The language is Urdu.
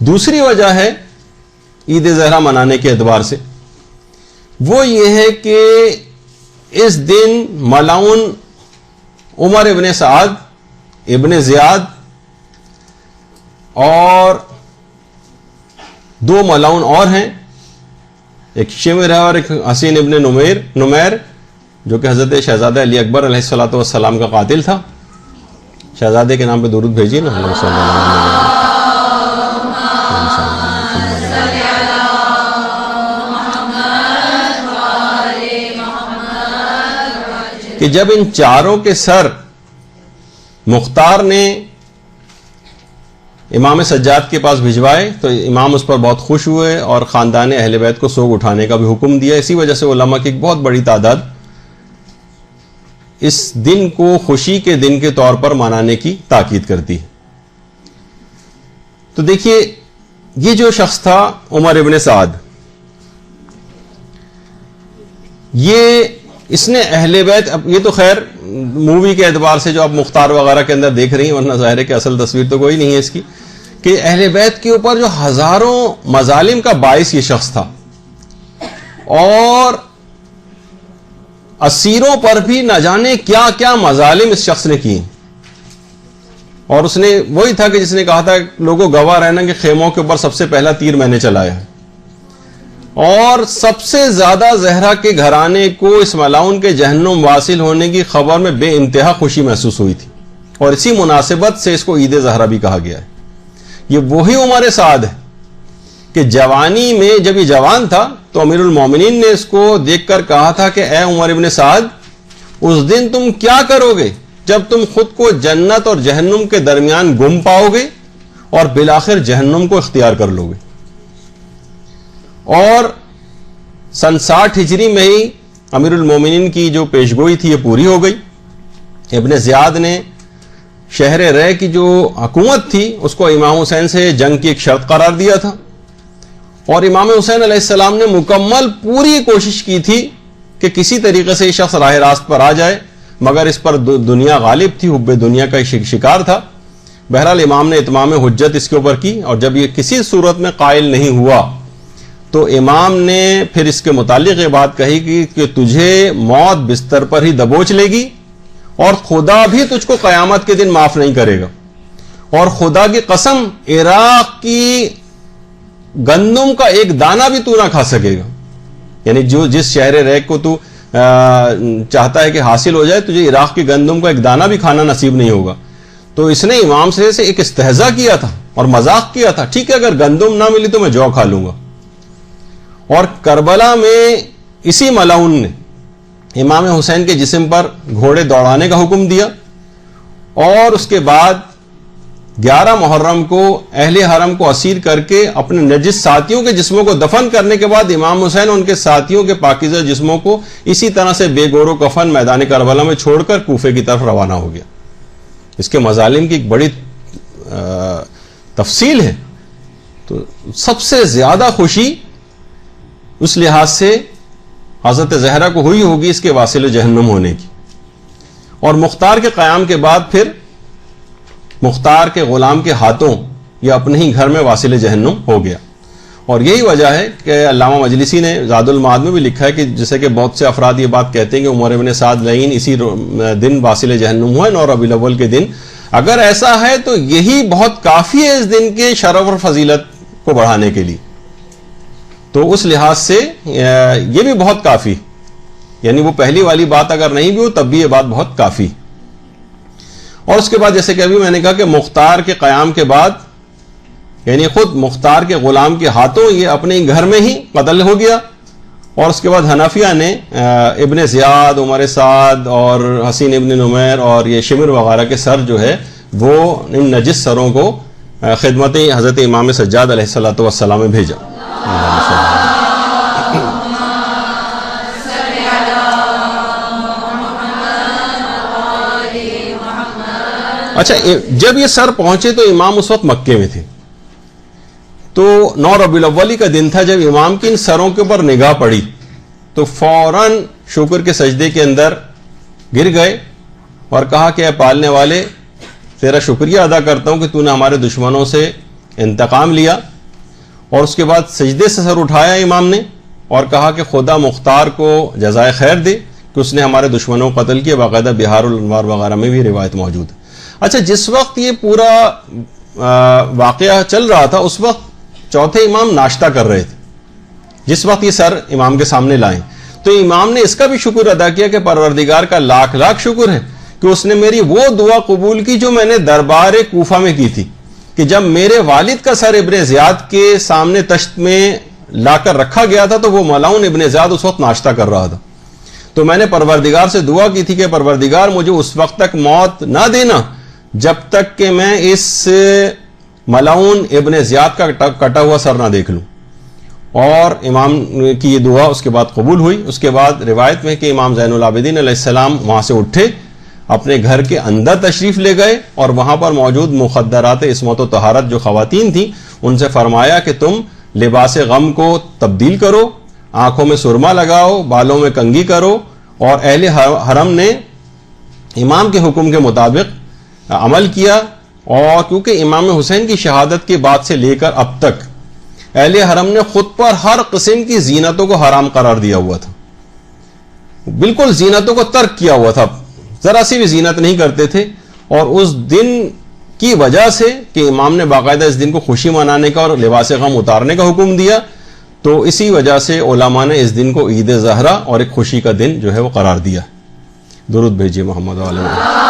دوسری وجہ ہے عید زہرا منانے کے اعتبار سے، وہ یہ ہے کہ اس دن ملعون عمر ابن سعد ابن زیاد اور دو ملعون اور ہیں، ایک شمر ہے اور ایک حسین ابن نمیر جو کہ حضرت شہزادہ علی اکبر علیہ الصلوۃ والسلام کا قاتل تھا. شہزادے کے نام پہ درود بھیجیے نا. کہ جب ان چاروں کے سر مختار نے امام سجاد کے پاس بھجوائے تو امام اس پر بہت خوش ہوئے اور خاندان اہل بیت کو سوگ اٹھانے کا بھی حکم دیا. اسی وجہ سے علماء کی ایک بہت بڑی تعداد اس دن کو خوشی کے دن کے طور پر منانے کی تاکید کرتی ہے. تو دیکھیے یہ جو شخص تھا عمر ابن سعد، اس نے اہل بیت، یہ تو خیر مووی کے اعتبار سے جو آپ مختار وغیرہ کے اندر دیکھ رہی ہیں، ورنہ ظاہر ہے کہ اصل تصویر تو کوئی نہیں ہے اس کی، کہ اہل بیت کے اوپر جو ہزاروں مظالم کا باعث یہ شخص تھا، اور اسیروں پر بھی نہ جانے کیا کیا مظالم اس شخص نے کیے. اور اس نے وہی تھا کہ جس نے کہا تھا لوگوں گواہ رہنا کہ خیموں کے اوپر سب سے پہلا تیر میں نے چلایا ہے. اور سب سے زیادہ زہرا کے گھرانے کو اس ملعون کے جہنم واصل ہونے کی خبر میں بے انتہا خوشی محسوس ہوئی تھی، اور اسی مناسبت سے اس کو عید زہرا بھی کہا گیا ہے. یہ وہی عمر سعد ہے کہ جوانی میں جب یہ جوان تھا تو امیر المومنین نے اس کو دیکھ کر کہا تھا کہ اے عمر ابن سعد، اس دن تم کیا کرو گے جب تم خود کو جنت اور جہنم کے درمیان گم پاؤ گے اور بالآخر جہنم کو اختیار کر لو گے. اور سن 60 ہجری میں ہی امیر المومنین کی جو پیشگوئی تھی یہ پوری ہو گئی. ابن زیاد نے شہر رے کی جو حکومت تھی اس کو امام حسین سے جنگ کی ایک شرط قرار دیا تھا، اور امام حسین علیہ السلام نے مکمل پوری کوشش کی تھی کہ کسی طریقے سے یہ شخص راہ راست پر آ جائے، مگر اس پر دنیا غالب تھی، حب دنیا کا شکار تھا. بہرحال امام نے اتمام حجت اس کے اوپر کی، اور جب یہ کسی صورت میں قائل نہیں ہوا تو امام نے پھر اس کے متعلق یہ بات کہی کہ تجھے موت بستر پر ہی دبوچ لے گی، اور خدا بھی تجھ کو قیامت کے دن معاف نہیں کرے گا. اور خدا کی قسم عراق کی گندم کا ایک دانہ بھی تو نہ کھا سکے گا. یعنی جس شہر ریک کو تو چاہتا ہے کہ حاصل ہو جائے، تجھے عراق کی گندم کا ایک دانہ بھی کھانا نصیب نہیں ہوگا. تو اس نے امام سے ایک استہزاء کیا تھا اور مذاق کیا تھا، ٹھیک ہے اگر گندم نہ ملی تو میں جو کھا لوں گا. اور کربلا میں اسی ملعون نے امام حسین کے جسم پر گھوڑے دوڑانے کا حکم دیا، اور اس کے بعد 11 محرم کو اہل حرم کو اسیر کر کے اپنے نجس ساتھیوں کے جسموں کو دفن کرنے کے بعد امام حسین ان کے ساتھیوں کے پاکیزہ جسموں کو اسی طرح سے بے گور و کفن میدان کربلا میں چھوڑ کر کوفے کی طرف روانہ ہو گیا. اس کے مظالم کی ایک بڑی تفصیل ہے. تو سب سے زیادہ خوشی اس لحاظ سے حضرت زہرا کو ہوئی ہوگی اس کے واصل جہنم ہونے کی. اور مختار کے قیام کے بعد پھر مختار کے غلام کے ہاتھوں یہ اپنے ہی گھر میں واصل جہنم ہو گیا. اور یہی وجہ ہے کہ علامہ مجلسی نے زاد المعاد میں بھی لکھا ہے کہ جیسے کہ بہت سے افراد یہ بات کہتے ہیں کہ عمر ابن سعد لعین اسی دن واصل جہنم ہوا ہے 9 ربیع الاول کے دن. اگر ایسا ہے تو یہی بہت کافی ہے اس دن کے شرف اور فضیلت کو بڑھانے کے لیے. تو اس لحاظ سے یہ بھی بہت کافی، یعنی وہ پہلی والی بات اگر نہیں بھی ہو تب بھی یہ بات بہت کافی. اور اس کے بعد جیسے کہ ابھی میں نے کہا کہ مختار کے قیام کے بعد یعنی خود مختار کے غلام کے ہاتھوں یہ اپنے گھر میں ہی قتل ہو گیا. اور اس کے بعد حنفیہ نے ابن زیاد، عمر سعد اور حسین ابن نمیر اور یہ شمر وغیرہ کے سر جو ہے وہ ان نجس سروں کو خدمت حضرت امام سجاد علیہ الصلوۃ والسلام میں بھیجا. اچھا، جب یہ سر پہنچے تو امام اس وقت مکے میں تھے. تو 9 ربیع الاول کا دن تھا. جب امام کی ان سروں کے اوپر نگاہ پڑی تو فوراً شکر کے سجدے کے اندر گر گئے اور کہا کہ اے پالنے والے، تیرا شکریہ ادا کرتا ہوں کہ تو نے ہمارے دشمنوں سے انتقام لیا اور اس کے بعد سجدے سے سر اٹھایا امام نے اور کہا کہ خدا مختار کو جزائے خیر دے کہ اس نے ہمارے دشمنوں کو قتل کیا. باقاعدہ بہار الانوار وغیرہ میں بھی روایت موجود ہے. اچھا، جس وقت یہ پورا واقعہ چل رہا تھا اس وقت چوتھے امام ناشتہ کر رہے تھے. جس وقت یہ سر امام کے سامنے لائیں تو امام نے اس کا بھی شکر ادا کیا کہ پروردگار کا لاکھ لاکھ شکر ہے کہ اس نے میری وہ دعا قبول کی جو میں نے دربار کوفہ میں کی تھی، کہ جب میرے والد کا سر ابن زیاد کے سامنے تشت میں لا کر رکھا گیا تھا تو وہ ملعون ابن زیاد اس وقت ناشتہ کر رہا تھا. تو میں نے پروردگار سے دعا کی تھی کہ پروردگار مجھے اس وقت تک موت نہ دینا جب تک کہ میں اس ملعون ابن زیاد کا کٹا ہوا سر نہ دیکھ لوں. اور امام کی یہ دعا اس کے بعد قبول ہوئی. اس کے بعد روایت میں کہ امام زین العابدین علیہ السلام وہاں سے اٹھے، اپنے گھر کے اندر تشریف لے گئے اور وہاں پر موجود مخدرات عصمت و طہارت جو خواتین تھیں ان سے فرمایا کہ تم لباس غم کو تبدیل کرو، آنکھوں میں سرما لگاؤ، بالوں میں کنگھی کرو. اور اہل حرم نے امام کے حکم کے مطابق عمل کیا. اور کیونکہ امام حسین کی شہادت کے بعد سے لے کر اب تک اہل حرم نے خود پر ہر قسم کی زینتوں کو حرام قرار دیا ہوا تھا، بالکل زینتوں کو ترک کیا ہوا تھا، ذرا سی بھی زینت نہیں کرتے تھے. اور اس دن کی وجہ سے کہ امام نے باقاعدہ اس دن کو خوشی منانے کا اور لباس غم اتارنے کا حکم دیا، تو اسی وجہ سے علماء نے اس دن کو عید زہرا اور ایک خوشی کا دن جو ہے وہ قرار دیا. درود بھیجیے محمد علیہ.